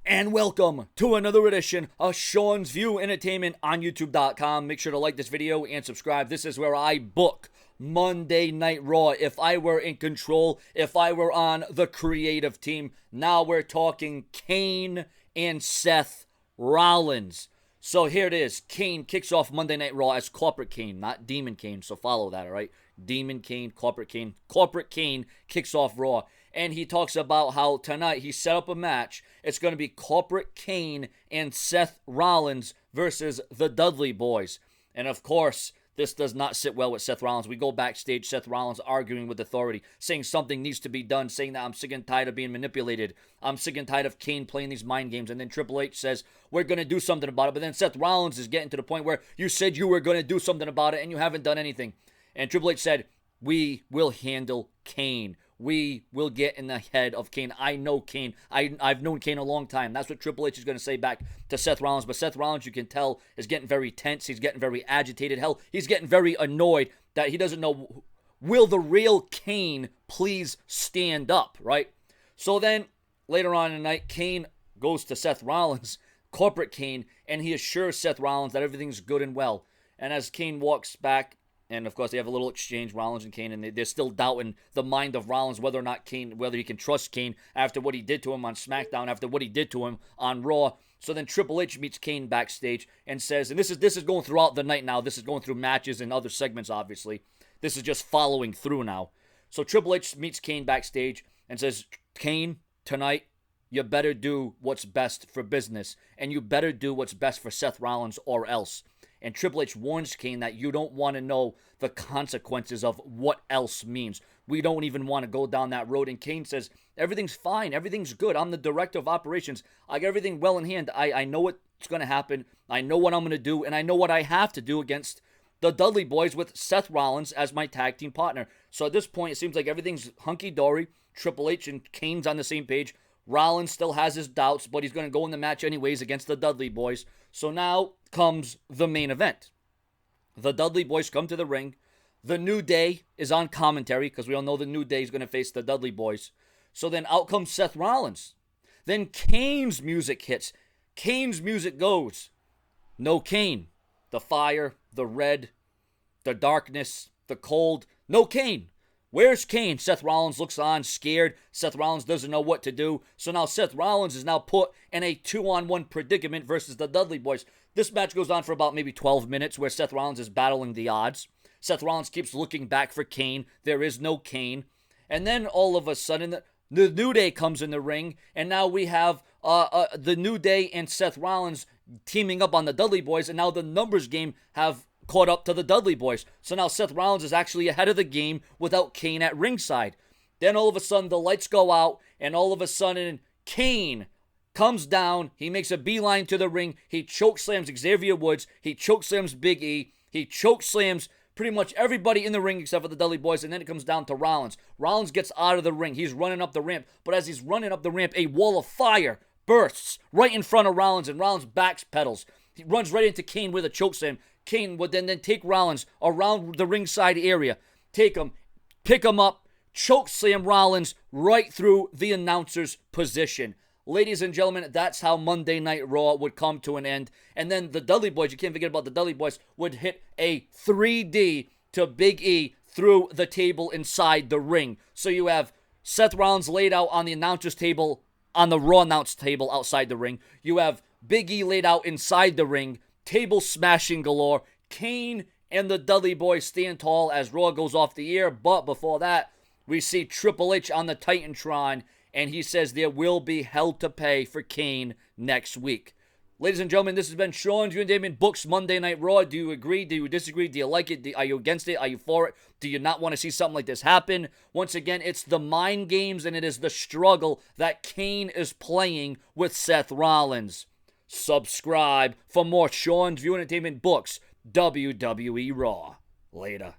And welcome to another edition of Sean's View Entertainment on YouTube.com. Make sure to like this video and subscribe. This is where I book Monday Night Raw. If I were in control, if I were on the creative team. Now we're talking Kane and Seth Rollins. So here it is. Kane kicks off Monday Night Raw as Corporate Kane, not Demon Kane. So follow that, all right? Demon Kane, Corporate Kane. Corporate Kane kicks off Raw. And he talks about how tonight he set up a match. It's going to be Corporate Kane and Seth Rollins versus the Dudley Boys. And of course, this does not sit well with Seth Rollins. We go backstage, Seth Rollins arguing with authority, saying something needs to be done, saying that I'm sick and tired of being manipulated. I'm sick and tired of Kane playing these mind games. And then Triple H says, we're going to do something about it. But then Seth Rollins is getting to the point where you said you were going to do something about it and you haven't done anything. And Triple H said, we will handle Kane. We will get in the head of Kane. I know Kane. I've known Kane a long time. That's what Triple H is going to say back to Seth Rollins. But Seth Rollins, you can tell, is getting very tense. He's getting very agitated. Hell, he's getting very annoyed that he doesn't know, will the real Kane please stand up, right? So then, later on in the night, Kane goes to Seth Rollins, Corporate Kane, and he assures Seth Rollins that everything's good and well. And as Kane walks back, and of course, they have a little exchange, Rollins and Kane, and they're still doubting the mind of Rollins, whether or not Kane, whether he can trust Kane after what he did to him on SmackDown, after what he did to him on Raw. So then Triple H meets Kane backstage and says, and this is going throughout the night now. This is going through matches and other segments, obviously. This is just following through now. So Triple H meets Kane backstage and says, Kane, tonight, you better do what's best for business, and you better do what's best for Seth Rollins or else. And Triple H warns Kane that you don't want to know the consequences of what else means. We don't even want to go down that road. And Kane says, everything's fine. Everything's good. I'm the director of operations. I got everything well in hand. I know what's going to happen. I know what I'm going to do. And I know what I have to do against the Dudley Boys with Seth Rollins as my tag team partner. So at this point, it seems like everything's hunky-dory. Triple H and Kane's on the same page. Rollins still has his doubts, but he's going to go in the match anyways against the Dudley Boys. So now comes the main event. The Dudley Boys come to the ring. The New Day is on commentary because we all know the New Day is going to face the Dudley Boys. So then out comes Seth Rollins. Then Kane's music hits. Kane's music goes. No Kane. The fire, the red, the darkness, the cold. No Kane. Where's Kane? Seth Rollins looks on, scared. Seth Rollins doesn't know what to do. So now Seth Rollins is now put in a 2-on-1 predicament versus the Dudley Boys. This match goes on for about maybe 12 minutes where Seth Rollins is battling the odds. Seth Rollins keeps looking back for Kane. There is no Kane. And then all of a sudden, the New Day comes in the ring. And now we have the New Day and Seth Rollins teaming up on the Dudley Boys. And now the numbers game have caught up to the Dudley Boys. So now Seth Rollins is actually ahead of the game without Kane at ringside. Then all of a sudden the lights go out and all of a sudden Kane comes down. He makes a beeline to the ring. He chokeslams Xavier Woods. He chokeslams Big E. He chokeslams pretty much everybody in the ring except for the Dudley Boys. And then it comes down to Rollins. Rollins gets out of the ring. He's running up the ramp. But as he's running up the ramp, a wall of fire bursts right in front of Rollins. And Rollins backpedals. He runs right into Kane with a chokeslam. Kane would then take Rollins around the ringside area, take him, pick him up, chokeslam Rollins right through the announcer's position. Ladies and gentlemen, that's how Monday Night Raw would come to an end. And then the Dudley Boys, you can't forget about the Dudley Boys, would hit a 3D to Big E through the table inside the ring. So you have Seth Rollins laid out on the announcer's table, on the Raw announce table outside the ring. You have Big E laid out inside the ring. Table smashing galore. Kane and the Dudley Boys stand tall as Raw goes off the air. But before that, we see Triple H on the Titantron, and he says there will be hell to pay for Kane next week. Ladies and gentlemen, this has been Sean's View Entertainment Books Monday Night Raw. Do you agree? Do you disagree? Do you like it? Are you against it? Are you for it? Do you not want to see something like this happen? Once again, it's the mind games and it is the struggle that Kane is playing with Seth Rollins. Subscribe for more Sean's View Entertainment Books, WWE Raw. Later.